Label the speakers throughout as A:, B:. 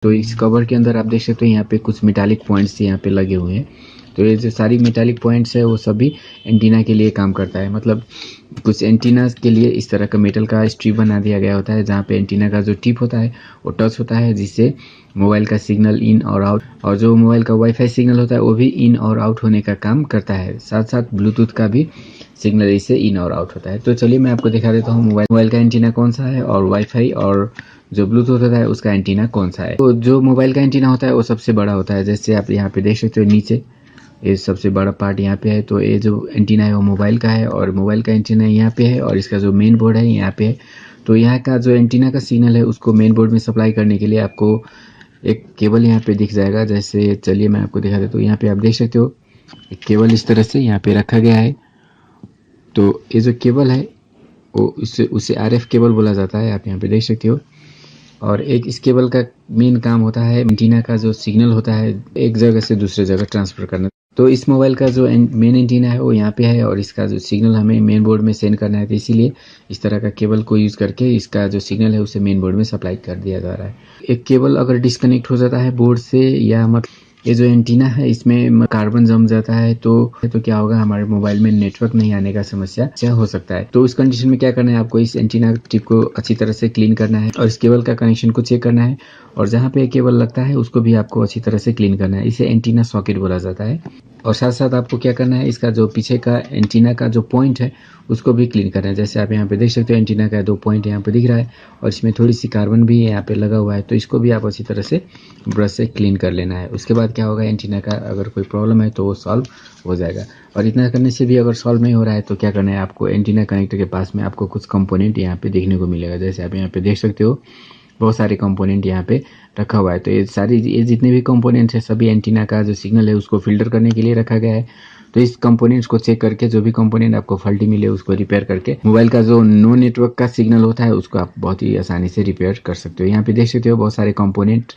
A: तो इस कवर के अंदर आप देख सकते हो यहाँ पे कुछ मेटालिक पॉइंट्स यहाँ पे लगे हुए हैं। तो ये जो सारी मेटालिक पॉइंट्स है वो सभी एंटीना के लिए काम करता है। मतलब कुछ एंटीना के लिए इस तरह का मेटल का स्ट्रिप बना दिया गया होता है जहाँ पे एंटीना का जो टिप होता है वो टच होता है, जिससे मोबाइल का सिग्नल इन और आउट, और जो मोबाइल का वाईफाई सिग्नल होता है वो भी इन और आउट होने का काम करता है। साथ साथ ब्लूटूथ का भी सिग्नल इससे इन और आउट होता है। तो चलिए मैं आपको दिखा देता हूँ मोबाइल का एंटीना कौन सा है और वाईफाई और जो ब्लूटूथ होता है उसका एंटीना कौन सा है। तो जो मोबाइल का एंटीना होता है वो सबसे बड़ा होता है, जैसे आप यहाँ पे देख सकते हो नीचे ये सबसे बड़ा पार्ट यहाँ पे है। तो ये जो एंटीना है वो मोबाइल का है और मोबाइल का एंटीना यहाँ पे है और इसका जो मेन बोर्ड है यहाँ पे है। तो यहाँ का जो एंटीना का सिग्नल है उसको मेन बोर्ड में सप्लाई करने के लिए आपको एक केबल यहाँ पे दिख जाएगा। जैसे चलिए मैं आपको दिखा देता हूँ। यहाँ पे आप देख सकते हो एक केबल इस तरह से यहाँ पे रखा गया है। तो ये जो केबल है वो उसे आरएफ केबल बोला जाता है, आप यहाँ पे देख सकते हो। और एक इस केबल का मेन काम होता है एंटीना का जो सिग्नल होता है एक जगह से दूसरे जगह ट्रांसफर करना। तो इस मोबाइल का जो मेन एंटीना है वो यहाँ पे है और इसका जो सिग्नल हमें मेन बोर्ड में सेंड करना है, तो इसीलिए इस तरह का केबल को यूज़ करके इसका जो सिग्नल है उसे मेन बोर्ड में सप्लाई कर दिया जा रहा है। एक केबल अगर डिस्कनेक्ट हो जाता है बोर्ड से या मतलब ये जो एंटीना है इसमें कार्बन जम जाता है तो क्या होगा, हमारे मोबाइल में नेटवर्क नहीं आने का समस्या हो सकता है। तो इस कंडीशन में क्या करना है, आपको इस एंटीना टिप को अच्छी तरह से क्लीन करना है और इस केबल का कनेक्शन को चेक करना है और जहाँ पे केबल लगता है उसको भी आपको अच्छी तरह से क्लीन करना है। इसे एंटीना सॉकेट बोला जाता है। और साथ साथ आपको क्या करना है, इसका जो पीछे का एंटीना का जो पॉइंट है उसको भी क्लीन करना है। जैसे आप यहाँ पे देख सकते हो एंटीना का 2 पॉइंट यहाँ पे दिख रहा है और इसमें थोड़ी सी कार्बन भी यहाँ पे लगा हुआ है, तो इसको भी आप अच्छी तरह से ब्रश से क्लीन कर लेना है। उसके बाद क्या होगा, एंटीना का अगर कोई प्रॉब्लम है तो वो सॉल्व हो जाएगा। और इतना करने से भी अगर सॉल्व नहीं हो रहा है तो क्या करना है, आपको एंटीना कनेक्टर के पास में आपको कुछ कंपोनेंट यहाँ पे देखने को मिलेगा। जैसे आप यहाँ पे देख सकते हो बहुत सारे कंपोनेंट यहाँ पे रखा हुआ है। तो ये जितने भी कंपोनेंट्स है सभी एंटीना का जो सिग्नल है उसको फिल्टर करने के लिए रखा गया है। तो इस कंपोनेंट्स को चेक करके जो भी कंपोनेंट आपको फॉल्टी मिले उसको रिपेयर करके मोबाइल का जो नो नेटवर्क का सिग्नल होता है उसको आप बहुत ही आसानी से रिपेयर कर सकते हो। यहाँ पे देख सकते हो बहुत सारे कंपोनेंट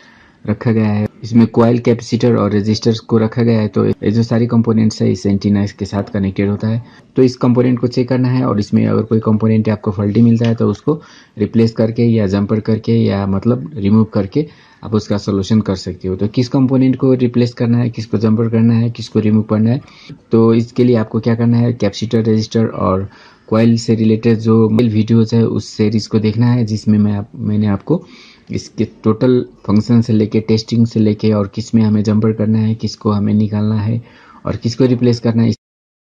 A: रखा गया है। इसमें कॉइल, कैपेसिटर और रेजिस्टर्स को रखा गया है। तो ये जो सारी कंपोनेंट्स है इस एंटीना के साथ कनेक्टेड होता है। तो इस कंपोनेंट को चेक करना है और इसमें अगर कोई कंपोनेंट आपको फॉल्टी मिलता है तो उसको रिप्लेस करके या जंपर करके या मतलब रिमूव करके आप उसका सोल्यूशन कर सकते हो। तो किस कंपोनेंट को रिप्लेस करना है, किसको जंपर करना है, किसको रिमूव करना है, तो इसके लिए आपको क्या करना है, कैपेसिटर, रेजिस्टर और कॉइल से रिलेटेड जो वीडियोज़ है उस सीरीज़ को देखना है जिसमें मैंने आपको इसके टोटल फंक्शन से लेके टेस्टिंग से लेके और किस में हमें जंपर करना है, किसको हमें निकालना है और किसको रिप्लेस करना है,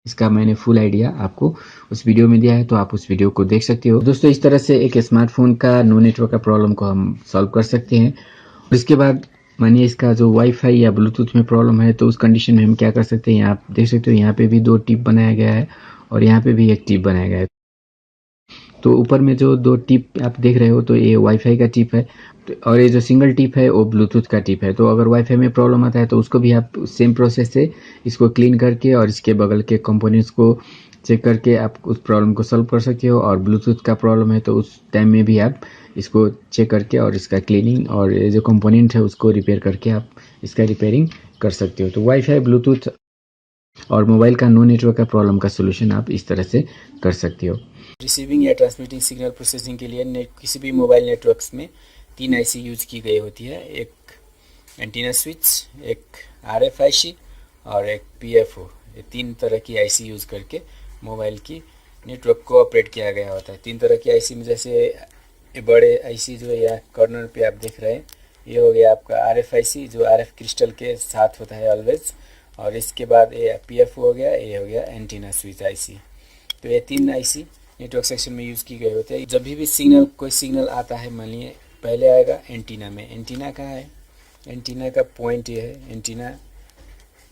A: इसका मैंने फुल आइडिया आपको उस वीडियो में दिया है। तो आप उस वीडियो को देख सकते हो। दोस्तों इस तरह से एक स्मार्टफोन का नो नेटवर्क का प्रॉब्लम को हम सॉल्व कर सकते हैं। इसके बाद मानिए इसका जो वाईफाई या ब्लूटूथ में प्रॉब्लम है तो उस कंडीशन में हम क्या कर सकते हैं, आप देख सकते हो यहाँ पे भी 2 टिप बनाया गया है और यहाँ पे भी एक टिप बनाया गया है। तो ऊपर में जो 2 टिप आप देख रहे हो तो ये वाईफाई का टिप है और ये जो सिंगल टिप है वो ब्लूटूथ का टिप है। तो अगर वाईफाई में प्रॉब्लम आता है तो उसको भी आप सेम प्रोसेस से इसको क्लीन करके और इसके बगल के कंपोनेंट्स को चेक करके आप उस प्रॉब्लम को सॉल्व कर सकते हो। और ब्लूटूथ का प्रॉब्लम है तो उस टाइम में भी आप इसको चेक करके और इसका क्लीनिंग और ये जो कंपोनेंट है उसको रिपेयर करके आप इसका रिपेयरिंग कर सकते हो। तो वाईफाई, ब्लूटूथ और मोबाइल का नो नेटवर्क का प्रॉब्लम का सोल्यूशन आप इस तरह से कर सकते हो।
B: रिसीविंग या ट्रांसमिटिंग सिग्नल प्रोसेसिंग के लिए किसी भी मोबाइल नेटवर्क्स में 3 आईसी यूज़ की गई होती है, एक एंटीना स्विच, एक आरएफ आईसी और एक पीएफओ। ये 3 तरह की आईसी यूज़ करके मोबाइल की नेटवर्क को ऑपरेट किया गया होता है। 3 तरह की आईसी में जैसे ये बड़े आईसी जो है यहाँ कॉर्नर पे आप देख रहे हैं, ये हो गया आपका आरएफ आईसी जो आरएफ क्रिस्टल के साथ होता है ऑलवेज। और इसके बाद ये पीएफओ हो गया, ये हो गया एंटीना स्विच आईसी। तो ये 3 आईसी नेटवर्क सेक्शन में यूज़ की गई होती है। जब भी सिग्नल कोई सिग्नल आता है, मान लिए पहले आएगा एंटीना में। एंटीना कहाँ है, एंटीना का पॉइंट ये है। एंटीना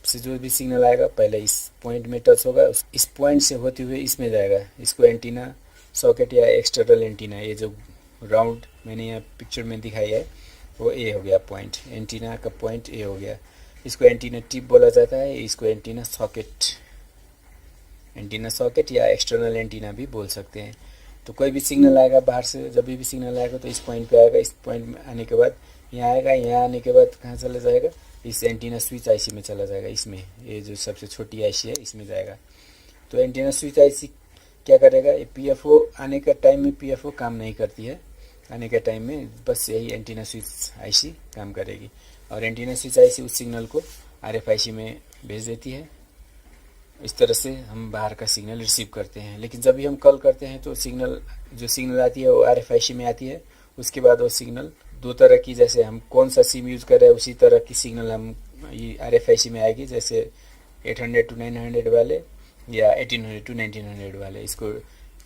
B: से जो भी सिग्नल आएगा पहले इस पॉइंट में टच होगा, इस पॉइंट से होते हुए इसमें जाएगा। इसको एंटीना सॉकेट या एक्सटर्नल एंटीना, ये जो राउंड मैंने यहाँ पिक्चर में दिखाई है वो ए हो गया पॉइंट, एंटीना का पॉइंट ए हो गया। इसको एंटीना टिप बोला जाता है, इसको एंटीना सॉकेट या एक्सटर्नल एंटीना भी बोल सकते हैं। तो कोई भी सिग्नल आएगा बाहर से, जब भी सिग्नल आएगा तो इस पॉइंट पे आएगा। इस पॉइंट में आने के बाद यहाँ आएगा, यहाँ आने के बाद कहाँ चला जाएगा, इस एंटीना स्विच आईसी में चला जाएगा। इसमें ये जो सबसे छोटी आईसी है इसमें जाएगा। तो एंटीना स्विच आईसी क्या करेगा, ये पीएफओ आने का टाइम में पीएफओ काम नहीं करती है, आने के टाइम में बस यही एंटीना स्विच आईसी काम करेगी और एंटीना स्विच आईसी उस सिग्नल को आरएफआईसी में भेज देती है। इस तरह से हम बाहर का सिग्नल रिसीव करते हैं। लेकिन जब भी हम कॉल करते हैं तो जो सिग्नल आती है वो आरएफआईसी में आती है। उसके बाद वो सिग्नल दो तरह की, जैसे हम कौन सा सिम यूज़ कर रहे हैं उसी तरह की सिग्नल हम ये आरएफआईसी में आएगी, जैसे 800 to 900 वाले या 1800 to 1900 वाले। इसको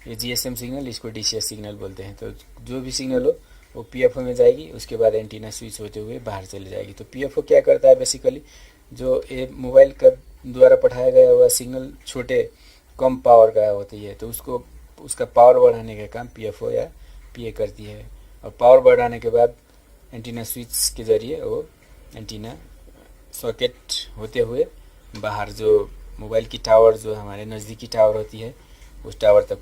B: ये जीएसएम सिग्नल, इसको डीसीएस सिग्नल बोलते हैं। तो जो भी सिग्नल हो वो पीएफओ में जाएगी, उसके बाद एंटीना स्विच होते हुए बाहर चली जाएगी। तो पीएफओ क्या करता है, बेसिकली जो ये मोबाइल का द्वारा पठाया गया हुआ सिग्नल छोटे कम पावर का होती है, तो उसका पावर बढ़ाने का काम पीएफओ या पीए करती है। और पावर बढ़ाने के बाद एंटीना स्विच के ज़रिए वो एंटीना सॉकेट होते हुए बाहर जो मोबाइल की टावर, जो हमारे नज़दीकी टावर होती है, उस टावर तक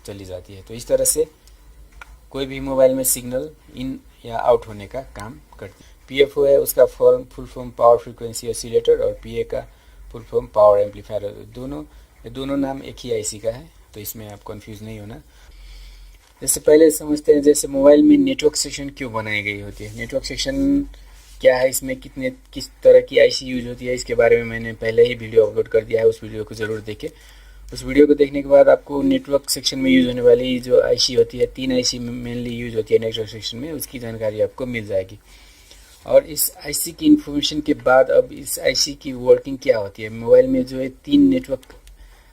B: चली जाती है। तो इस तरह से कोई भी मोबाइल में सिग्नल इन या आउट होने का काम करती है। पीएफओ है, उसका full form power frequency oscillator, और पीए का फुल फॉर्म पावर एम्पलीफायर। दोनों नाम एक ही आईसी का है, तो इसमें आप कंफ्यूज नहीं होना। जैसे पहले समझते हैं, जैसे मोबाइल में नेटवर्क सेक्शन क्यों बनाई गई होती है, नेटवर्क सेक्शन क्या है, इसमें किस तरह की आईसी यूज होती है, इसके बारे में मैंने पहले ही वीडियो अपलोड कर दिया है। उस वीडियो को ज़रूर देखें। उस वीडियो को देखने के बाद आपको नेटवर्क सेक्शन में यूज़ होने वाली जो आईसी होती है, 3 आईसी मेनली यूज़ होती है नेटवर्क सेक्शन में, उसकी जानकारी आपको मिल जाएगी। और इस आईसी की इन्फॉर्मेशन के बाद अब इस आईसी की वर्किंग क्या होती है, मोबाइल में जो 3 नेटवर्क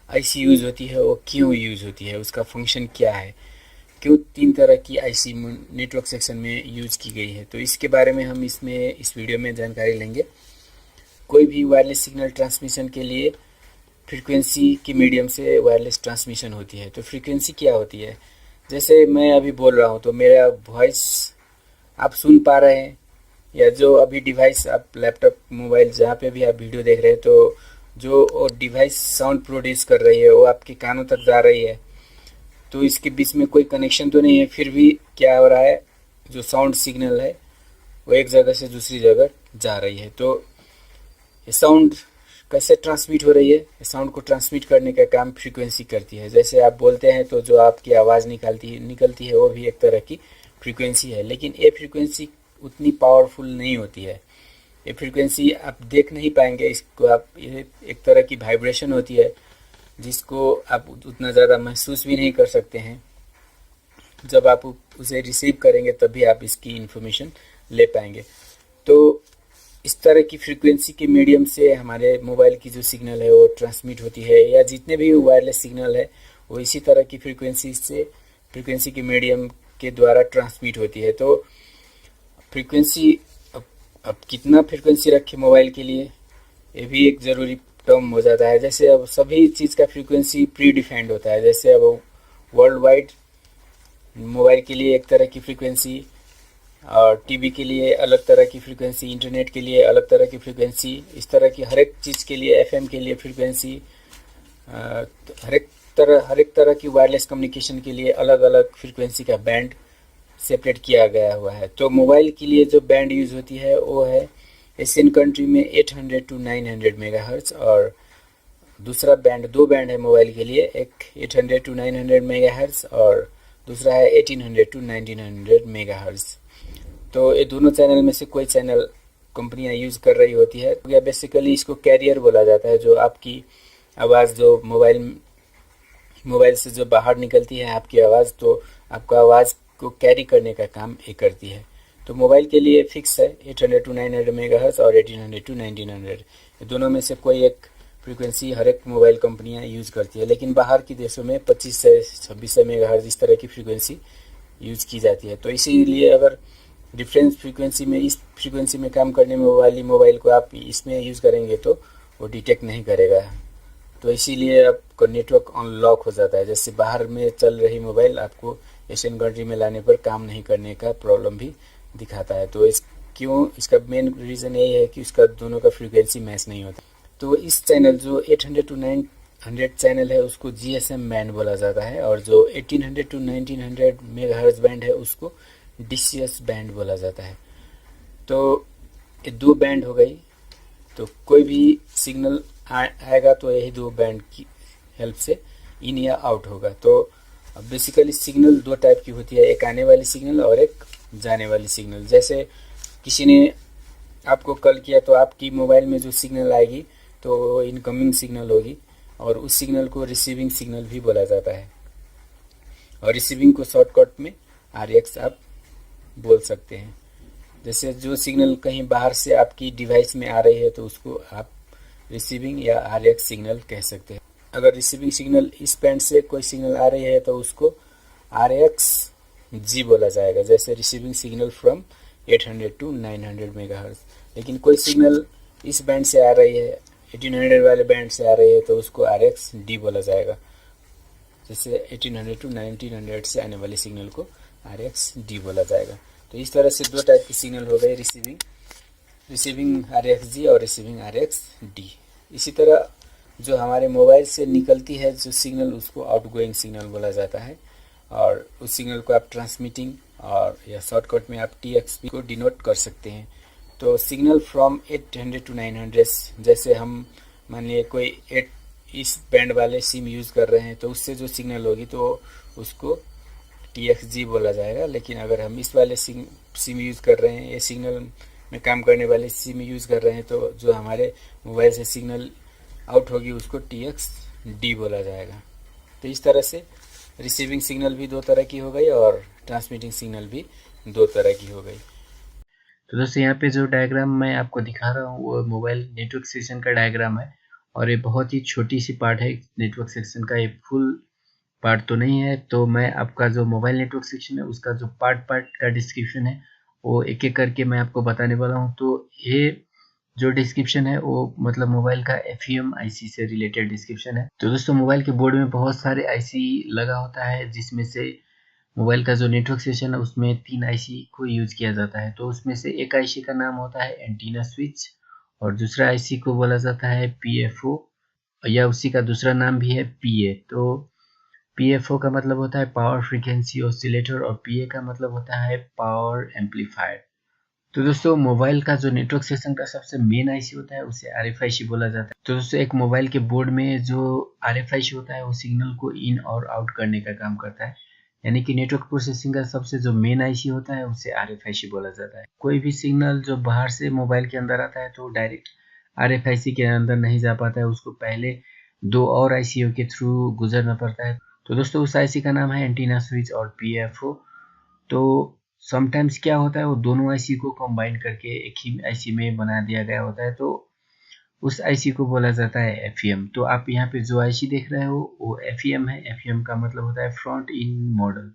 B: आईसी यूज़ होती है वो क्यों यूज़ होती है, उसका फंक्शन क्या है, क्यों 3 तरह की आईसी नेटवर्क सेक्शन में यूज की गई है, तो इसके बारे में हम इस वीडियो में जानकारी लेंगे। कोई भी वायरलेस सिग्नल ट्रांसमिशन के लिए फ्रीक्वेंसी के मीडियम से वायरलेस ट्रांसमिशन होती है। तो फ्रीक्वेंसी क्या होती है, जैसे मैं अभी बोल रहा हूँ तो मेरा वॉइस आप सुन पा रहे हैं, या जो अभी डिवाइस आप लैपटॉप, मोबाइल, जहाँ पे भी आप वीडियो देख रहे हैं, तो जो डिवाइस साउंड प्रोड्यूस कर रही है वो आपके कानों तक जा रही है। तो इसके बीच में कोई कनेक्शन तो नहीं है, फिर भी क्या हो रहा है, जो साउंड सिग्नल है वो एक जगह से दूसरी जगह जा रही है। तो ये साउंड कैसे ट्रांसमिट हो रही है, साउंड को ट्रांसमिट करने का काम फ्रीक्वेंसी करती है। जैसे आप बोलते हैं तो जो आपकी आवाज़ निकलती है वो भी एक तरह की फ्रीक्वेंसी है, लेकिन ये फ्रीक्वेंसी उतनी पावरफुल नहीं होती है। ये फ्रीक्वेंसी आप देख नहीं पाएंगे, इसको आप, ये एक तरह की वाइब्रेशन होती है जिसको आप उतना ज़्यादा महसूस भी नहीं कर सकते हैं। जब आप उसे रिसीव करेंगे तभी आप इसकी इन्फॉर्मेशन ले पाएंगे। तो इस तरह की फ्रीक्वेंसी के मीडियम से हमारे मोबाइल की जो सिग्नल है वो ट्रांसमिट होती है, या जितने भी वायरलेस सिग्नल है वो इसी तरह की फ्रीक्वेंसी के मीडियम के द्वारा ट्रांसमिट होती है। तो फ्रीक्वेंसी, अब कितना फ्रीक्वेंसी रखें मोबाइल के लिए, ये भी एक ज़रूरी टर्म हो जाता है। जैसे अब सभी चीज़ का फ्रीक्वेंसी प्री डिफाइंड होता है। जैसे अब वर्ल्ड वाइड मोबाइल के लिए एक तरह की फ्रीक्वेंसी, और टीवी के लिए अलग तरह की फ्रीक्वेंसी, इंटरनेट के लिए अलग तरह की फ्रीक्वेंसी, इस तरह की हर एक चीज़ के लिए, एफएम के लिए फ्रीक्वेंसी, हर एक तरह की वायरलेस कम्युनिकेशन के लिए अलग अलग फ्रीक्वेंसी का बैंड सेपरेट किया गया हुआ है। तो मोबाइल के लिए जो बैंड यूज़ होती है वो है एशियन कंट्री में 800 to 900 मेगाहर्ट्ज़, और दूसरा बैंड, 2 बैंड है मोबाइल के लिए, एक 800 to 900 मेगाहर्ट्ज़ और दूसरा है 1800 to 1900 मेगाहर्ट्ज़। तो ये दोनों चैनल में से कोई चैनल कंपनियां यूज़ कर रही होती है। या बेसिकली इसको कैरियर बोला जाता है, जो आपकी आवाज़, जो मोबाइल से जो बाहर निकलती है आपकी आवाज़, तो आपका आवाज़ को कैरी करने का काम ये करती है। तो मोबाइल के लिए फिक्स है 800 to 900 मेगाहर्ट्ज़ और 1800 to 1900। दोनों में से कोई एक फ्रीक्वेंसी हर एक मोबाइल कंपनियां यूज़ करती है, लेकिन बाहर के देशों में 25 से 26 मेगाहर्ट्ज़ इस तरह की फ्रीक्वेंसी यूज़ की जाती है। तो इसीलिए अगर डिफरेंस फ्रीक्वेंसी में, इस फ्रीक्वेंसी में काम करने में वाली मोबाइल को आप इसमें यूज़ करेंगे तो वो डिटेक्ट नहीं करेगा। तो इसीलिए आपका नेटवर्क अनलॉक हो जाता है। जैसे बाहर में चल रही मोबाइल आपको एशियन कंट्री में लाने पर काम नहीं करने का प्रॉब्लम भी दिखाता है। तो इसका मेन रीज़न यही है कि उसका दोनों का फ्रीक्वेंसी मैच नहीं होता। तो इस चैनल, जो 800 to 900 चैनल है, उसको जीएसएम बैंड बोला जाता है, और जो 1800 to 1900 मेगाहर्ट्ज़ बैंड है उसको डीसीएस बैंड बोला जाता है। तो ये 2 बैंड हो गई। तो कोई भी सिग्नल आएगा तो यही 2 बैंड की हेल्प से इन या आउट होगा। तो अब बेसिकली सिग्नल दो टाइप की होती है, एक आने वाली सिग्नल और एक जाने वाली सिग्नल। जैसे किसी ने आपको कॉल किया तो आपकी मोबाइल में जो सिग्नल आएगी तो वो इनकमिंग सिग्नल होगी, और उस सिग्नल को रिसीविंग सिग्नल भी बोला जाता है। और रिसीविंग को शॉर्टकट में RX आप बोल सकते हैं। जैसे जो सिग्नल कहीं बाहर से आपकी डिवाइस में आ रही है तो उसको आप रिसीविंग या RX सिग्नल कह सकते हैं। अगर रिसीविंग सिग्नल इस बैंड से कोई सिग्नल आ रही है तो उसको RX G बोला जाएगा, जैसे receiving signal from 800 to 900 megahertz. लेकिन कोई सिग्नल इस बैंड से आ रही है, 1800 वाले बैंड से आ रही है, तो उसको RX D बोला जाएगा। जैसे 1800 टू 1900 से आने वाले सिग्नल को RX D बोला जाएगा। तो इस तरह से दो टाइप की सिग्नल हो गए, रिसीविंग RX G और रिसीविंग RX D। इसी तरह जो हमारे मोबाइल से निकलती है जो सिग्नल, उसको आउटगोइंग सिग्नल बोला जाता है, और उस सिग्नल को आप ट्रांसमिटिंग और या शॉर्टकट में आप TXP को डिनोट कर सकते हैं। तो सिग्नल फ्रॉम 800 टू 900, जैसे हम मान लिए कोई 8 इस बैंड वाले सिम यूज़ कर रहे हैं तो उससे जो सिग्नल होगी तो उसको TXG बोला जाएगा। लेकिन अगर हम इस वाले सिम यूज़ कर रहे हैं, ये सिग्नल में काम करने वाले सिम यूज़ कर रहे हैं, तो जो हमारे मोबाइल से सिग्नल आउट होगी उसको TXD बोला जाएगा। तो इस तरह से रिसीविंग सिग्नल भी दो तरह की हो गई और ट्रांसमिटिंग सिग्नल भी दो तरह की हो गई।
A: तो दोस्तों यहाँ पे जो डायग्राम मैं आपको दिखा रहा हूँ वो मोबाइल नेटवर्क सेक्शन का डायग्राम है, और ये बहुत ही छोटी सी पार्ट है नेटवर्क सेक्शन का, ये फुल पार्ट तो नहीं है। तो मैं आपका जो मोबाइल नेटवर्क सेक्शन है उसका जो पार्ट का डिस्क्रिप्शन है वो एक एक करके मैं आपको बताने वाला हूँ। तो ये जो डिस्क्रिप्शन है वो मतलब मोबाइल का FEM IC से रिलेटेड डिस्क्रिप्शन है। तो दोस्तों मोबाइल के बोर्ड में बहुत सारे IC लगा होता है, जिसमें से मोबाइल का जो नेटवर्क सेक्शन है उसमें 3 IC को यूज किया जाता है। तो उसमें से एक IC का नाम होता है एंटीना स्विच, और दूसरा IC को बोला जाता है PFO, या उसी का दूसरा नाम भी है PA। तो PFO का मतलब होता है पावर फ्रीक्वेंसी ऑसिलेटर, और PA का मतलब होता है पावर एम्पलीफायर। तो दोस्तों मोबाइल का जो नेटवर्क सेक्शन का सबसे मेन IC होता है उसे RFIC बोला जाता है। तो दोस्तों एक मोबाइल के बोर्ड में जो RFIC होता है वो सिग्नल को इन और आउट करने का काम करता है, यानी कि नेटवर्क प्रोसेसिंग का सबसे जो मेन IC होता है उसे RFIC बोला जाता है। कोई भी सिग्नल जो बाहर से मोबाइल के अंदर आता है तो डायरेक्ट RFIC के अंदर नहीं जा पाता है, उसको पहले दो और ICO के थ्रू गुजरना पड़ता है। तो दोस्तों उस IC का नाम है एंटीना स्विच और PFO। तो समटाइम्स क्या होता है वो दोनों आईसी को कंबाइन करके एक ही आईसी में बना दिया गया होता है, तो उस आईसी को बोला जाता है एफईएम। तो आप यहाँ पे जो आईसी देख रहे हो वो एफईएम है। एफईएम का मतलब होता है फ्रंट इन मॉडल।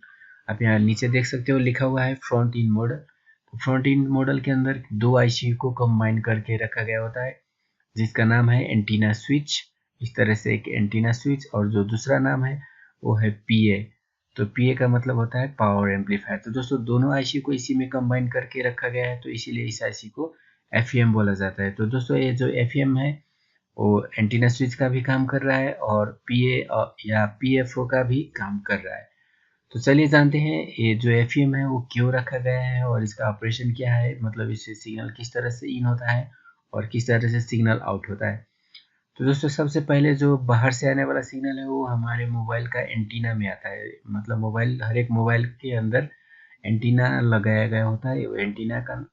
A: आप यहाँ नीचे देख सकते हो लिखा हुआ है फ्रंट इन मॉडल। तो फ्रंट इन मॉडल के अंदर दो आईसी को कंबाइन करके रखा गया होता है, जिसका नाम है एंटीना स्विच। इस तरह से एक एंटीना स्विच, और जो दूसरा नाम है वो है पीए। तो पीए का मतलब होता है पावर एम्पलीफायर। तो दोस्तों दोनों आईसी को इसी में कंबाइन करके रखा गया है, तो इसीलिए इस आईसी को एफईएम बोला जाता है। तो दोस्तों ये जो एफईएम है वो एंटीना स्विच का भी काम कर रहा है और पीए या पीएफओ का भी काम कर रहा है। तो चलिए जानते हैं ये जो एफईएम है वो क्यों रखा गया है और इसका ऑपरेशन क्या है, मतलब इससे सिग्नल किस तरह से इन होता है और किस तरह से सिग्नल आउट होता है। तो दोस्तों सबसे पहले जो बाहर से आने वाला सिग्नल है वो हमारे मोबाइल का एंटीना में आता है। मतलब मोबाइल, हर एक मोबाइल के अंदर एंटीना लगाया गया होता है। वो एंटीना का,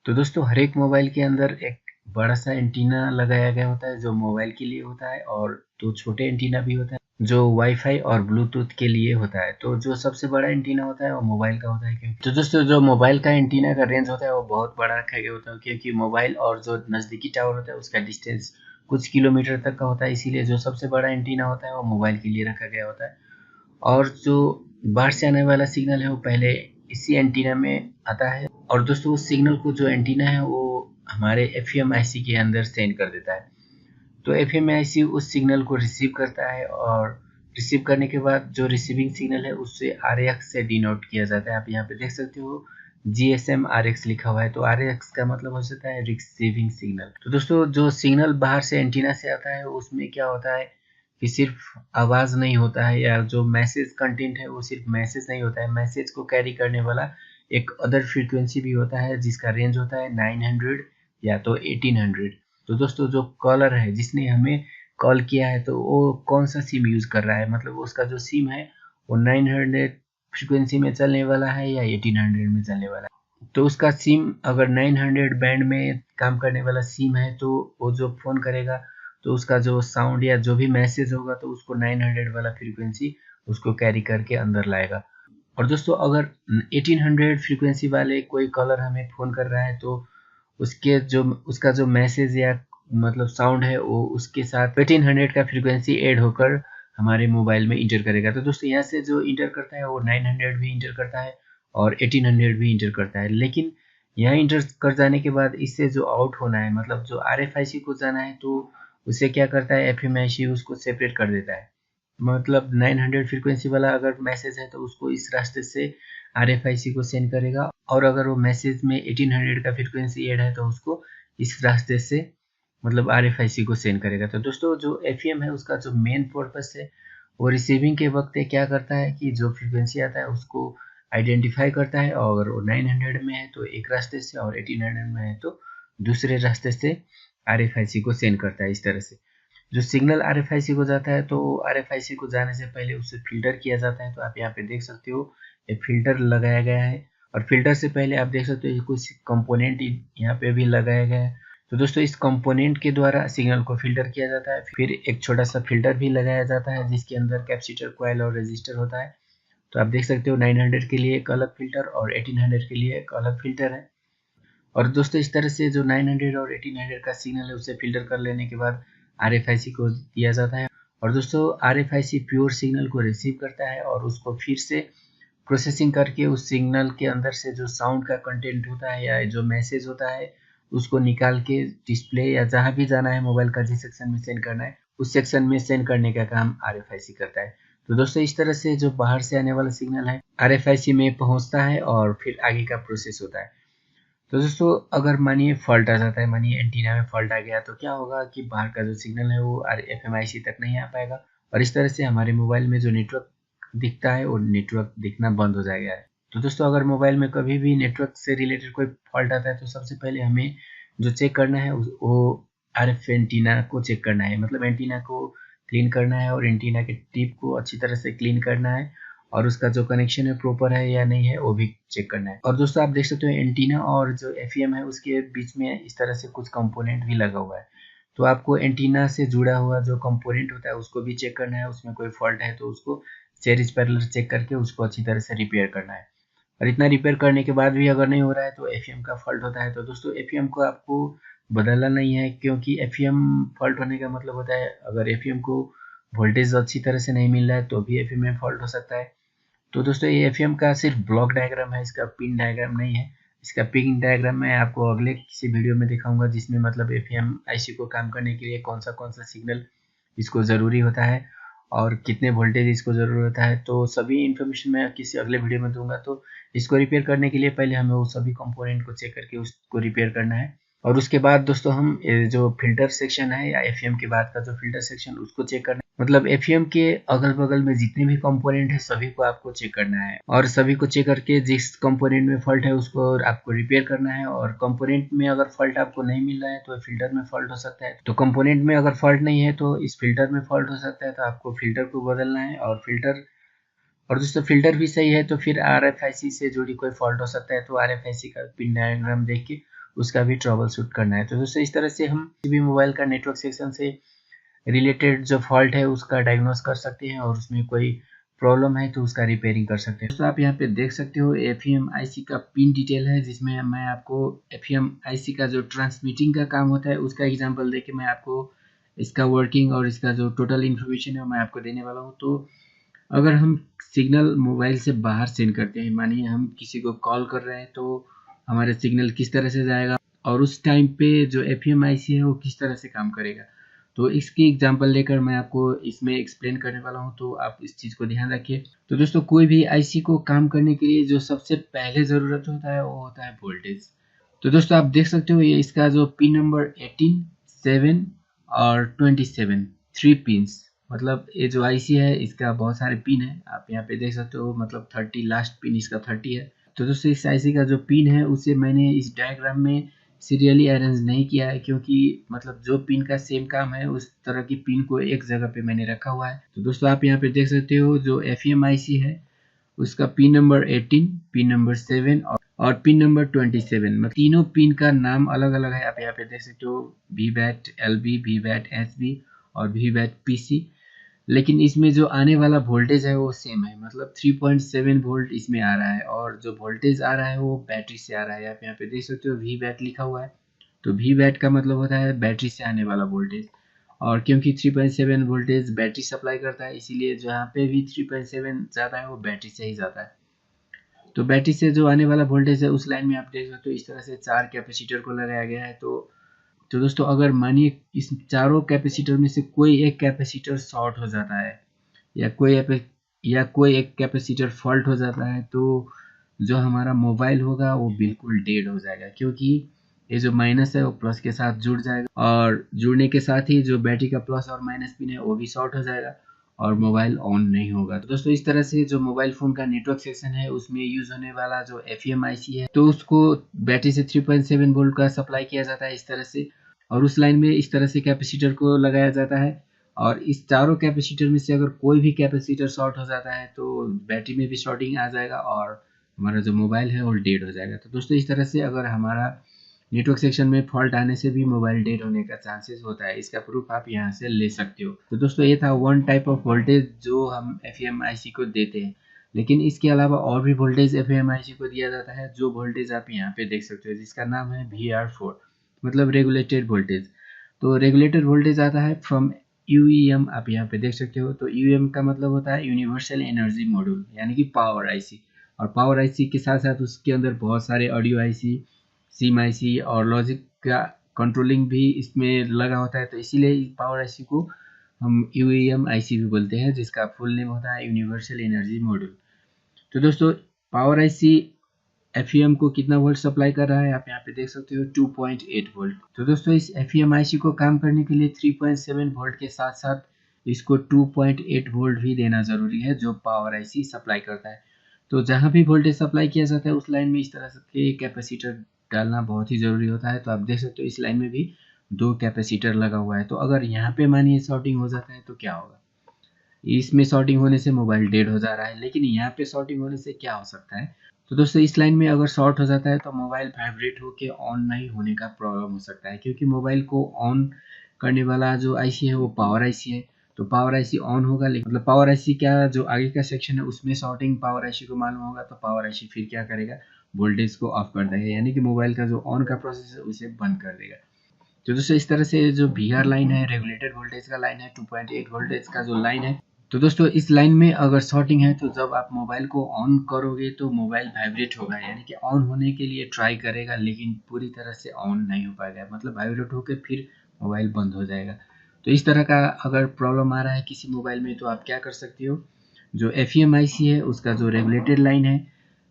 A: तो दोस्तों हर एक मोबाइल के अंदर एक बड़ा सा एंटीना लगाया गया होता है जो मोबाइल के लिए होता है, और दो छोटे एंटीना भी होता है जो वाईफाई और ब्लूटूथ के लिए होता है। तो जो सबसे बड़ा एंटीना होता है वो मोबाइल का होता है। क्योंकि तो दोस्तों जो मोबाइल का एंटीना का रेंज होता है वो बहुत बड़ा रखा गया होता है, क्योंकि मोबाइल और जो नज़दीकी टावर होता है उसका डिस्टेंस कुछ किलोमीटर तक का होता है, इसीलिए जो सबसे बड़ा एंटीना होता है वो मोबाइल के लिए रखा गया होता है। और जो बाहर से आने वाला सिग्नल है वो पहले इसी एंटीना में आता है, और दोस्तों उस सिग्नल को जो एंटीना है वो हमारे एफईएम आईसी के अंदर सेंड कर देता है। तो एफईएम आईसी उस सिग्नल को रिसीव करता है, और रिसीव करने के बाद जो रिसीविंग सिग्नल है उससे RX से डिनोट किया जाता है। आप यहाँ पे देख सकते हो GSM RX लिखा हुआ है। तो RX का मतलब हो जाता है रिसीविंग सिग्नल। तो दोस्तों जो सिग्नल बाहर से एंटीना से आता है उसमें क्या होता है कि सिर्फ आवाज़ नहीं होता है, या जो मैसेज कंटेंट है वो सिर्फ मैसेज नहीं होता है, मैसेज को कैरी करने वाला एक अदर फ्रीक्वेंसी भी होता है जिसका रेंज होता है 900 या तो 1800। तो दोस्तों जो कॉलर है जिसने हमें कॉल किया है तो वो कौन सा सिम यूज़ कर रहा है, मतलब उसका जो सिम है वो 900 फ्रीक्वेंसी में चलने वाला है या 1800 में चलने वाला है। तो उसका सिम अगर 900 बैंड में काम करने वाला सिम है तो वो जो फ़ोन करेगा तो उसका जो साउंड या जो भी मैसेज होगा तो उसको 900 वाला फ्रीक्वेंसी उसको कैरी करके अंदर लाएगा। और दोस्तों अगर 1800 फ्रीक्वेंसी वाले कोई कॉलर हमें फ़ोन कर रहा है तो उसका जो मैसेज या मतलब साउंड है वो उसके साथ 1800 का फ्रीक्वेंसी ऐड होकर हमारे मोबाइल में इंटर करेगा। तो दोस्तों यहाँ से जो इंटर करता है वो 900 भी इंटर करता है और 1800 भी इंटर करता है, लेकिन यहाँ इंटर कर जाने के बाद इससे जो आउट होना है मतलब जो RFIC को जाना है तो उसे क्या करता है FMIC उसको सेपरेट कर देता है। मतलब 900 फ्रीक्वेंसी वाला अगर मैसेज है तो उसको इस रास्ते से RFIC को सेंड करेगा, और अगर वो मैसेज में 1800 का फ्रीक्वेंसी ऐड है तो उसको इस रास्ते से मतलब RFIC को सेंड करेगा। तो दोस्तों जो FEM है उसका जो मेन पर्पस है वो रिसीविंग के वक्त क्या करता है कि जो फ्रीक्वेंसी आता है उसको आइडेंटिफाई करता है, और वो 900 में है तो एक रास्ते से और 1800 में है तो दूसरे रास्ते से RFIC को सेंड करता है। इस तरह से जो सिग्नल RFIC को जाता है तो RFIC को जाने से पहले उसे फिल्टर किया जाता है। तो आप यहाँ पे देख सकते हो एक फिल्टर लगाया गया है, और फिल्टर से पहले आप देख सकते हो कुछ कंपोनेंट यहाँ पे भी लगाया गया है। तो दोस्तों इस कंपोनेंट के द्वारा सिग्नल को फिल्टर किया जाता है। फिर एक छोटा सा फिल्टर भी लगाया जाता है जिसके अंदर कैपेसिटर, कॉइल और रेजिस्टर होता है। तो आप देख सकते हो 900 के लिए एक अलग फिल्टर और 1800 के लिए एक अलग फिल्टर है। और दोस्तों इस तरह से जो 900 और 1800 का सिग्नल है उसे फिल्टर कर लेने के बाद RFIC को दिया जाता है। और दोस्तों RFIC प्योर सिग्नल को रिसीव करता है और उसको फिर से प्रोसेसिंग करके उस सिग्नल के अंदर से जो साउंड का कंटेंट होता है या जो मैसेज होता है उसको निकाल के डिस्प्ले या जहाँ भी जाना है मोबाइल का जिस सेक्शन में सेंड करना है उस सेक्शन में सेंड करने का काम RFIC करता है। तो दोस्तों इस तरह से जो बाहर से आने वाला सिग्नल है RFIC में पहुंचता है और फिर आगे का प्रोसेस होता है। तो दोस्तों अगर मानिए फॉल्ट आ जाता है, मानिए एंटीना में फॉल्ट आ गया तो क्या होगा कि बाहर का जो सिग्नल है वो FMIC तक नहीं आ पाएगा, और इस तरह से हमारे मोबाइल में जो नेटवर्क दिखता है वो नेटवर्क दिखना बंद हो जाएगा। तो दोस्तों अगर मोबाइल में कभी भी नेटवर्क से रिलेटेड कोई फॉल्ट आता है तो सबसे पहले हमें जो चेक करना है वो RF एंटीना को चेक करना है, मतलब एंटीना को क्लीन करना है और एंटीना के टिप को अच्छी तरह से क्लीन करना है, और उसका जो कनेक्शन है प्रॉपर है या नहीं है वो भी चेक करना है। और दोस्तों आप देख सकते हो एंटीना और जो FEM है उसके बीच में इस तरह से कुछ कंपोनेंट भी लगा हुआ है। तो आपको एंटीना से जुड़ा हुआ जो कंपोनेंट होता है उसको भी चेक करना है, उसमें कोई फॉल्ट है तो उसको सीरीज पैरेलल चेक करके उसको अच्छी तरह से रिपेयर करना है। और इतना रिपेयर करने के बाद भी अगर नहीं हो रहा है तो FEM का फॉल्ट होता है। तो दोस्तों FEM को आपको बदलना नहीं है, क्योंकि FEM फॉल्ट होने का मतलब होता है अगर FEM को वोल्टेज अच्छी तरह से नहीं मिल रहा है तो भी FEM में फॉल्ट हो सकता है। तो दोस्तों ये FEM का सिर्फ ब्लॉक डायग्राम है, इसका पिन डायग्राम नहीं है। इसका पिन डायग्राम मैं आपको अगले किसी वीडियो में दिखाऊंगा जिसमें मतलब FEM IC को काम करने के लिए कौन सा सिग्नल इसको ज़रूरी होता है और कितने वोल्टेज इसको ज़रूरत होता है। तो सभी इन्फॉर्मेशन मैं किसी अगले वीडियो में दूंगा। तो इसको रिपेयर करने के लिए पहले हमें वो सभी कंपोनेंट को चेक करके उसको रिपेयर करना है, और उसके बाद दोस्तों हम जो फिल्टर सेक्शन है या FEM के बाद का जो फिल्टर सेक्शन उसको चेक करना है। मतलब FEM के अगल बगल में जितने भी कंपोनेंट है सभी को आपको चेक करना है, और सभी को चेक करके जिस कंपोनेंट में फॉल्ट है उसको आपको रिपेयर करना है। और कंपोनेंट में अगर फॉल्ट आपको नहीं मिल रहा है तो फिल्टर में फॉल्ट हो सकता है, तो कंपोनेंट में अगर फॉल्ट नहीं है तो इस फिल्टर में फॉल्ट हो सकता है, तो आपको फिल्टर को बदलना है। और दोस्तों फिल्टर भी सही है तो फिर RFIC से जुड़ी कोई फॉल्ट हो सकता है तो RFIC का पिन डायग्राम देख के उसका भी ट्रबल शूट करना है। तो दोस्तों इस तरह से हम किसी भी मोबाइल का नेटवर्क सेक्शन से रिलेटेड जो फॉल्ट है उसका डायग्नोस कर सकते हैं, और उसमें कोई प्रॉब्लम है तो उसका रिपेयरिंग कर सकते हैं। तो आप यहाँ पे देख सकते हो FEM IC का पिन डिटेल है, जिसमें मैं आपको FEM IC का जो ट्रांसमिटिंग का काम होता है उसका एग्जांपल देके मैं आपको इसका वर्किंग और इसका जो टोटल इन्फॉर्मेशन है मैं आपको देने वाला हूँ। तो अगर हम सिग्नल मोबाइल से बाहर सेंड करते हैं, मानिए हम किसी को कॉल कर रहे हैं तो हमारे सिग्नल किस तरह से जाएगा और उस टाइम पे जो FEM IC है वो किस तरह से काम करेगा, तो इसकी एग्जांपल लेकर मैं आपको इसमें एक्सप्लेन करने वाला हूं। तो आप इस चीज़ को ध्यान रखिए। तो दोस्तों कोई भी IC को काम करने के लिए जो सबसे पहले ज़रूरत होता है वो होता है वोल्टेज। तो दोस्तों आप देख सकते हो ये इसका जो पिन नंबर 18, 7 और 27 3 पिन्स, मतलब ये जो IC है इसका बहुत सारे पिन है, आप यहाँ पे देख सकते हो, मतलब 30 लास्ट पिन इसका 30 है। तो दोस्तों इस IC का जो पिन है उसे मैंने इस डायग्राम में सीरियली अरेंज नहीं किया है, क्योंकि मतलब जो पिन का सेम काम है उस तरह की पिन को एक जगह पे मैंने रखा हुआ है। तो दोस्तों आप यहाँ पे देख सकते हो जो FEM IC है उसका पिन नंबर 18, पिन नंबर 7 और पिन नंबर 27, मतलब तीनों पिन का नाम अलग अलग है। आप यहाँ पे देख सकते हो VVAT LB, VVAT SB और VVAT PC। लेकिन इसमें जो आने वाला वोल्टेज है वो सेम है, मतलब 3.7 वोल्ट इसमें आ रहा है और जो वोल्टेज आ रहा है वो बैटरी से आ रहा है। आप यहाँ पे देख सकते हो VVAT लिखा हुआ है, तो VVAT का मतलब होता है बैटरी से आने वाला वोल्टेज। और क्योंकि 3.7 वोल्टेज बैटरी सप्लाई करता है, इसीलिए जहाँ पे भी 3.7 जाता है वो बैटरी से ही जाता है। तो बैटरी से जो आने वाला वोल्टेज है उस लाइन में आप देख सकते हो इस तरह से 4 कैपेसिटर को लगाया गया है। तो दोस्तों अगर मानिए इस चारों कैपेसिटर में से कोई एक कैपेसिटर शॉर्ट हो जाता है या कोई एक कैपेसिटर फॉल्ट हो जाता है, तो जो हमारा मोबाइल होगा वो बिल्कुल डेड हो जाएगा, क्योंकि ये जो माइनस है वो प्लस के साथ जुड़ जाएगा और जुड़ने के साथ ही जो बैटरी का प्लस और माइनस पिन है वो भी शॉर्ट हो जाएगा और मोबाइल ऑन नहीं होगा। तो दोस्तों इस तरह से जो मोबाइल फ़ोन का नेटवर्क सेक्शन है उसमें यूज़ होने वाला जो FEM IC है, तो उसको बैटरी से 3.7 वोल्ट का सप्लाई किया जाता है इस तरह से, और उस लाइन में इस तरह से कैपेसिटर को लगाया जाता है। और इस चारों कैपेसिटर में से अगर कोई भी कैपेसिटर शॉर्ट हो जाता है तो बैटरी में भी शॉर्टिंग आ जाएगा और हमारा जो मोबाइल है वो डेड हो जाएगा। तो दोस्तों इस तरह से अगर हमारा नेटवर्क सेक्शन में फॉल्ट आने से भी मोबाइल डेड होने का चांसेस होता है, इसका प्रूफ आप यहाँ से ले सकते हो। तो दोस्तों ये था वन टाइप ऑफ वोल्टेज जो हम FEM IC को देते हैं, लेकिन इसके अलावा और भी वोल्टेज FEM IC को दिया जाता है, जो वोल्टेज आप यहाँ पे देख सकते हो जिसका नाम है VR4, मतलब रेगुलेटेड वोल्टेज। तो रेगुलेटेड वोल्टेज आता है फ्रॉम UEM, आप यहाँ पे देख सकते हो। तो UEM का मतलब होता है यूनिवर्सल एनर्जी मॉड्यूल, यानी कि पावर IC। और पावर IC के साथ साथ उसके अंदर बहुत सारे ऑडियो IC, सिम IC और लॉजिक का कंट्रोलिंग भी इसमें लगा होता है। तो इसीलिए पावर IC को हम UEM IC भी बोलते हैं, जिसका फुल नेम होता है यूनिवर्सल एनर्जी मॉड्यूल। तो दोस्तों पावर IC FEM को कितना वोल्ट सप्लाई कर रहा है आप यहाँ पे देख सकते हो 2.8 वोल्ट। तो दोस्तों इस FEM IC को काम करने के लिए 3.7 वोल्ट के साथ साथ इसको 2.8 वोल्ट भी देना ज़रूरी है, जो पावर IC सप्लाई करता है। तो जहाँ भी वोल्टेज सप्लाई किया जाता है उस लाइन में इस तरह के कैपेसिटर डालना बहुत ही ज़रूरी होता है। तो आप देख सकते हो इस लाइन में भी 2 कैपेसिटर लगा हुआ है। तो अगर यहाँ पे मानिए शॉर्टिंग हो जाता है तो क्या होगा, इसमें शॉर्टिंग होने से मोबाइल डेड हो जा रहा है, लेकिन यहाँ पे शॉर्टिंग होने से क्या हो सकता है। तो दोस्तों इस लाइन में अगर शॉर्ट हो जाता है तो मोबाइल वाइब्रेट होकर ऑन नहीं होने का प्रॉब्लम हो सकता है, क्योंकि मोबाइल को ऑन करने वाला जो IC है वो पावर IC है। तो पावर IC ऑन होगा, लेकिन मतलब पावर IC क्या जो आगे का सेक्शन है उसमें शॉर्टिंग पावर IC को मालूम होगा, तो पावर IC फिर क्या करेगा, वोल्टेज को ऑफ कर देगा, यानी कि मोबाइल का जो ऑन का प्रोसेस है उसे बंद कर देगा। तो दोस्तों इस तरह से जो VR लाइन है, रेगुलेटेड वोल्टेज का लाइन है, 2.8 वोल्टेज का जो लाइन है, तो दोस्तों इस लाइन में अगर शॉर्टिंग है तो जब आप मोबाइल को ऑन करोगे तो मोबाइल वाइब्रेट होगा, यानी कि ऑन होने के लिए ट्राई करेगा लेकिन पूरी तरह से ऑन नहीं हो पाएगा, मतलब वाइब्रेट होकर फिर मोबाइल बंद हो जाएगा। तो इस तरह का अगर प्रॉब्लम आ रहा है किसी मोबाइल में तो आप क्या कर सकते हो, जो FEM IC है उसका जो रेगुलेटेड लाइन है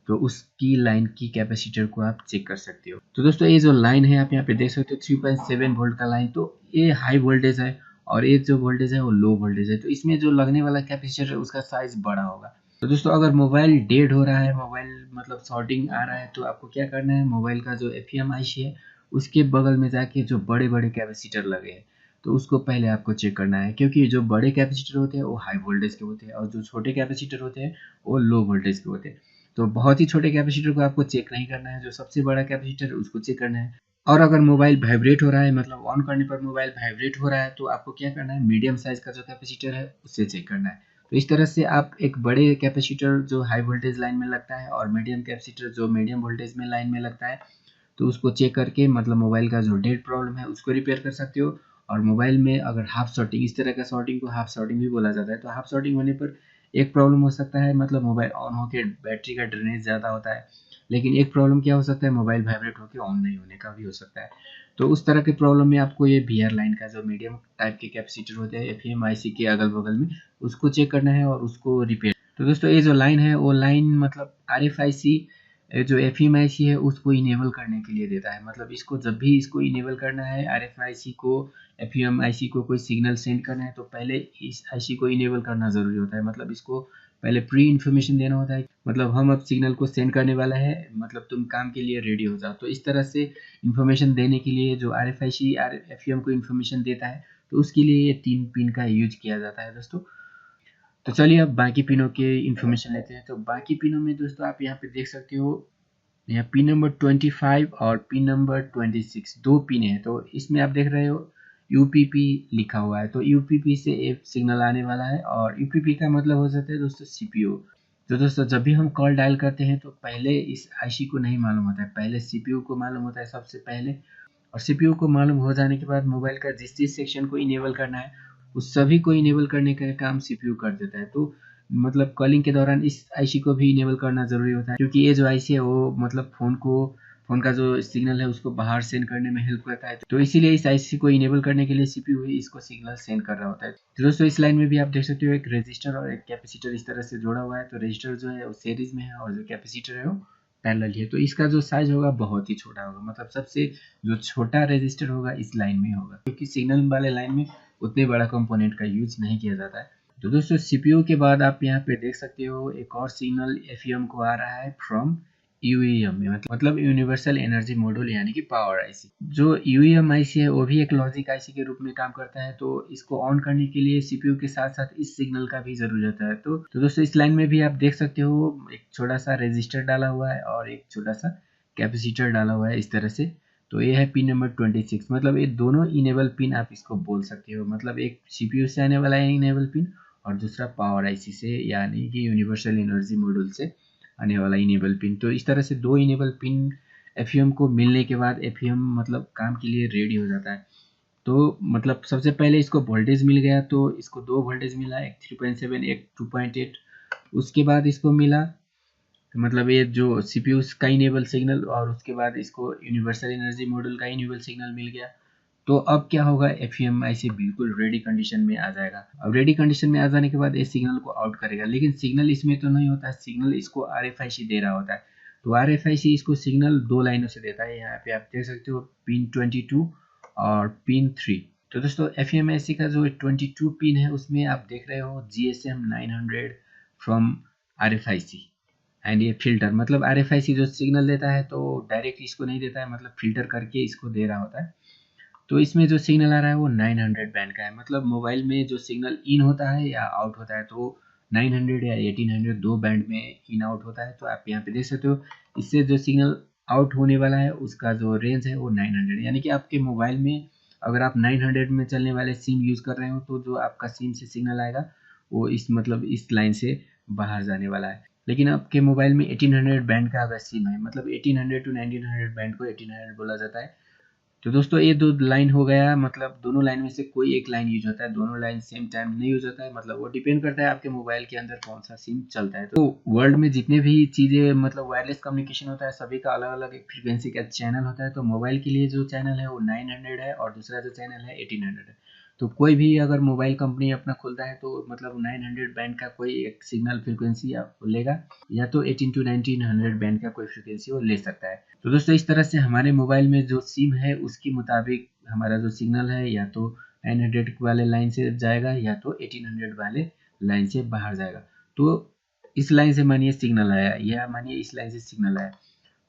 A: तो उसकी लाइन की कैपेसिटर को आप चेक कर सकते हो। तो दोस्तों ये जो लाइन है आप यहाँ पे देख सकते हो 3.7 वोल्ट का लाइन, तो ये हाई वोल्टेज है और ये जो वोल्टेज है वो लो वोल्टेज है। तो इसमें जो लगने वाला कैपेसिटर है उसका साइज बड़ा होगा। तो दोस्तों अगर मोबाइल डेड हो रहा है, मोबाइल मतलब शॉर्टिंग आ रहा है, तो आपको क्या करना है, मोबाइल का जो FEM IC है उसके बगल में जाके जो बड़े बड़े कैपेसिटर लगे हैं तो उसको पहले आपको चेक करना है, क्योंकि जो बड़े कैपेसिटर होते हैं वो हाई वोल्टेज के होते हैं और जो छोटे कैपेसिटर होते हैं वो लो वोल्टेज के होते हैं। तो बहुत ही छोटे कैपेसिटर को आपको चेक नहीं करना है, जो सबसे बड़ा कैपेसिटर है उसको चेक करना है। और अगर मोबाइल वाइब्रेट हो रहा है, मतलब ऑन करने पर मोबाइल वाइब्रेट हो रहा है, तो आपको क्या करना है, मीडियम साइज का जो कैपेसिटर है उससे चेक करना है। तो इस तरह से आप एक बड़े कैपेसिटर जो हाई वोल्टेज लाइन में लगता है और मीडियम कैपेसिटर जो मीडियम वोल्टेज में लाइन में लगता है, तो उसको चेक करके मतलब मोबाइल का जो डेड प्रॉब्लम है उसको रिपेयर कर सकते हो। और मोबाइल में अगर हाफ शॉर्टिंग, इस तरह का शॉर्टिंग को हाफ शॉर्टिंग भी बोला जाता है, तो हाफ शॉर्टिंग होने पर एक प्रॉब्लम हो सकता है, मतलब मोबाइल ऑन होकर बैटरी का ड्रेनेज ज़्यादा होता है, लेकिन एक प्रॉब्लम क्या हो सकता है, मोबाइल वाइब्रेट होकर ऑन नहीं होने का भी हो सकता है। तो उस तरह के प्रॉब्लम में आपको ये VR लाइन का जो मीडियम टाइप के कैपेसिटर होते हैं FEM IC के अगल बगल में, उसको चेक करना है और उसको रिपेयर। तो दोस्तों ये जो लाइन है वो लाइन मतलब RFIC जो FEM IC है उसको इनेबल करने के लिए देता है, मतलब इसको जब भी इसको इनेबल करना है RFIC को, FEM IC को कोई सिग्नल सेंड करना है तो पहले इस IC को इनेबल करना ज़रूरी होता है, मतलब इसको पहले प्री इन्फॉर्मेशन देना होता है, मतलब हम अब सिग्नल को सेंड करने वाला है, मतलब तुम काम के लिए रेडी हो जाओ। तो इस तरह से इन्फॉर्मेशन देने के लिए जो RFIC FEM को इन्फॉर्मेशन देता है, तो उसके लिए ये 3 पिन का यूज किया जाता है दोस्तों। तो चलिए अब बाकी पिनों के इन्फॉर्मेशन लेते हैं। तो बाकी पिनों में दोस्तों आप यहाँ पे देख सकते हो, यहाँ पिन नंबर 25 और पिन नंबर 26 दो पिन है। तो इसमें आप देख रहे हो UPP लिखा हुआ है, तो UPP से एक सिग्नल आने वाला है, और UPP का मतलब हो जाता है दोस्तों CPU। तो दोस्तों जब भी हम कॉल डायल करते हैं तो पहले इस IC को नहीं मालूम होता है, पहले CPU को मालूम होता है सबसे पहले, और CPU को मालूम हो जाने के बाद मोबाइल का जिस जिस सेक्शन को इनेबल करना है उस सभी को इनेबल करने का काम CPU कर देता है। तो मतलब कॉलिंग के दौरान इस IC को भी इनेबल करना ज़रूरी होता है, क्योंकि ये जो IC है वो मतलब फ़ोन का जो सिग्नल है उसको बाहर सेंड करने में हेल्प करता है। तो इसीलिए इस IC को इनेबल करने के लिए CPU ही इसको सिग्नल सेंड कर रहा होता है। तो दोस्तों इस लाइन में भी आप देख सकते हो एक रजिस्टर और एक कैपेसिटर इस तरह से जोड़ा हुआ है। तो रजिस्टर जो है वो सीरीज में है और जो कैपेसिटर है वो पैरेलल है। तो इसका जो साइज होगा बहुत ही छोटा होगा, मतलब सबसे जो छोटा रजिस्टर होगा इस लाइन में होगा, क्योंकि सिग्नल वाले लाइन में उतने बड़ा कंपोनेंट का यूज नहीं किया जाता है। तो दोस्तों CPU के बाद आप यहाँ पे देख सकते हो एक और सिग्नल FEM को आ रहा है फ्रॉम UEM में, मतलब यूनिवर्सल एनर्जी मॉड्यूल यानी कि पावर IC। जो UEM IC है वो भी एक लॉजिक IC के रूप में काम करता है। तो इसको ऑन करने के लिए CPU के साथ साथ इस सिग्नल का भी जरूरत है। तो दोस्तों इस लाइन में भी आप देख सकते हो एक छोटा सा रेजिस्टर डाला हुआ है और एक छोटा सा कैपेसिटर डाला हुआ है इस तरह से। तो ये है पिन नंबर 26, मतलब ये दोनों इनेबल पिन आप इसको बोल सकते हो, मतलब एक CPU से आने वाला है इनेबल पिन और दूसरा पावर IC से यानी कि यूनिवर्सल एनर्जी मॉड्यूल से आने वाला इनेबल पिन। तो इस तरह से दो इनेबल पिन FEM को मिलने के बाद FEM मतलब काम के लिए रेडी हो जाता है। तो मतलब सबसे पहले इसको वोल्टेज मिल गया, तो इसको दो वोल्टेज मिला, एक 3.7 एक 2.8। उसके बाद इसको मिला मतलब ये जो CPU का इनेबल सिग्नल, और उसके बाद इसको यूनिवर्सल एनर्जी मॉड्यूल का इनेबल सिग्नल मिल गया। तो अब क्या होगा, FEM IC बिल्कुल रेडी कंडीशन में आ जाएगा। अब रेडी कंडीशन में आ जाने के बाद ये सिग्नल को आउट करेगा, लेकिन सिग्नल इसमें तो नहीं होता है, सिग्नल इसको RFIC दे रहा होता है। तो RFIC इसको सिग्नल दो लाइनों से देता है, यहाँ पे आप देख सकते हो पिन 22 और पिन 3। तो दोस्तों FEM IC का जो 22 पिन है उसमें आप देख रहे हो GSM 900 फ्रॉम RFIC एंड ये फिल्टर, मतलब RFIC जो सिग्नल देता है तो डायरेक्ट इसको नहीं देता है, मतलब फिल्टर करके इसको दे रहा होता है। तो इसमें जो सिग्नल आ रहा है वो 900 बैंड का है, मतलब मोबाइल में जो सिग्नल इन होता है या आउट होता है तो 900 या 1800 दो बैंड में इन आउट होता है। तो आप यहाँ पे देख सकते हो इससे जो सिग्नल आउट होने वाला है उसका जो रेंज है वो 900, यानी कि आपके मोबाइल में अगर आप 900 में चलने वाले सिम यूज़ कर रहे हो तो जो आपका सिम से सिग्नल आएगा वो इस मतलब इस लाइन से बाहर जाने वाला है। लेकिन आपके मोबाइल में 1800 बैंड का अगर सिम है, मतलब 1800 टू 1900 बैंड को 1800 बोला जाता है। तो दोस्तों ये दो लाइन हो गया, मतलब दोनों लाइन में से कोई एक लाइन यूज होता है, दोनों लाइन सेम टाइम नहीं यूज होता है, मतलब वो डिपेंड करता है आपके मोबाइल के अंदर कौन सा सिम चलता है। तो वर्ल्ड में जितने भी चीज़ें मतलब वायरलेस कम्युनिकेशन होता है सभी का अलग अलग एक फ्रीक्वेंसी का चैनल होता है। तो मोबाइल के लिए जो चैनल है वो 900 है और दूसरा जो चैनल है 1800 है। तो कोई भी अगर मोबाइल कंपनी अपना खुलता है तो मतलब 900 बैंड का कोई एक सिग्नल फ्रीक्वेंसी लेगा, या तो 18 टू 1900 बैंड का कोई फ्रीक्वेंसी वो ले सकता है। तो दोस्तों इस तरह से हमारे मोबाइल में जो सिम है उसके मुताबिक हमारा जो सिग्नल है या तो 900 वाले लाइन से जाएगा या तो 1800 वाले लाइन से बाहर जाएगा। तो इस लाइन से मानिए सिग्नल आया या मानिए इस लाइन से सिग्नल आया,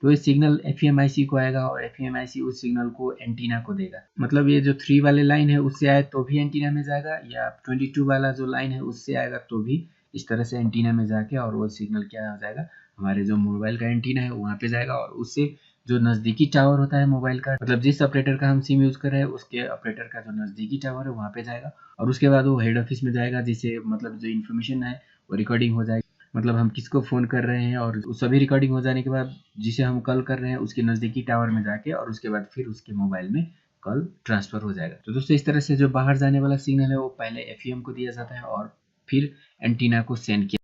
A: तो ये सिग्नल FEM IC को आएगा और FEM IC उस सिग्नल को एंटीना को देगा। मतलब ये जो 3 वाले लाइन है उससे आए तो भी एंटीना में जाएगा, या 22 वाला जो लाइन है उससे आएगा तो भी इस तरह से एंटीना में जाके और वो सिग्नल क्या हो जाएगा, हमारे जो मोबाइल का एंटीना है वहाँ पे जाएगा, और उससे जो नज़दीकी टावर होता है मोबाइल का, मतलब जिस ऑपरेटर का हम सिम यूज़ कर रहे हैं उसके ऑपरेटर का जो नज़दीकी टावर है वहाँ पे जाएगा, और उसके बाद वो हेड ऑफिस में जाएगा, जिससे मतलब जो इन्फॉर्मेशन है वो रिकॉर्डिंग हो जाएगी, मतलब हम किसको फ़ोन कर रहे हैं और सभी रिकॉर्डिंग हो जाने के बाद जिसे हम कॉल कर रहे हैं उसके नज़दीकी टावर में जाके और उसके बाद फिर उसके मोबाइल में कॉल ट्रांसफ़र हो जाएगा। तो दोस्तों इस तरह से जो बाहर जाने वाला सिग्नल है वो पहले FEM को दिया जाता है और फिर एंटीना को सेंड किया